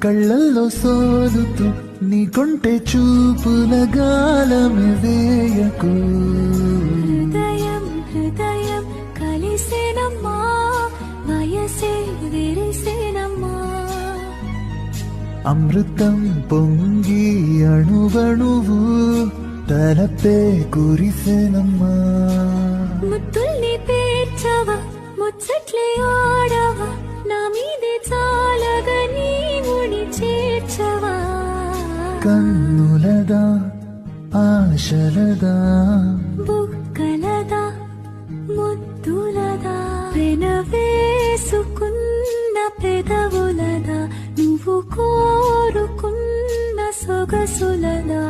కళ్ళల్లో సోదుతూ నీ కొంటె చూపుల గాలమే వేయకు. హృదయం హృదయం కలిసేనమ్మా, వయసే విరిసేనమ్మా. అమృతం పొంగి అణువణువు తలపే కురిసేనమ్మా. ముద్దుల్ని పేర్చవా, ముచ్చట్లే ఆడవా, నా మీదే చాలగా నీ ముడి చేర్చవా. కన్నులదా ఆశలదా, బుక్కలదా ముద్దులదా, పెనవేసుకున్న పెదవులదా, నువ్వు కోరుకున్న సొగసులదా.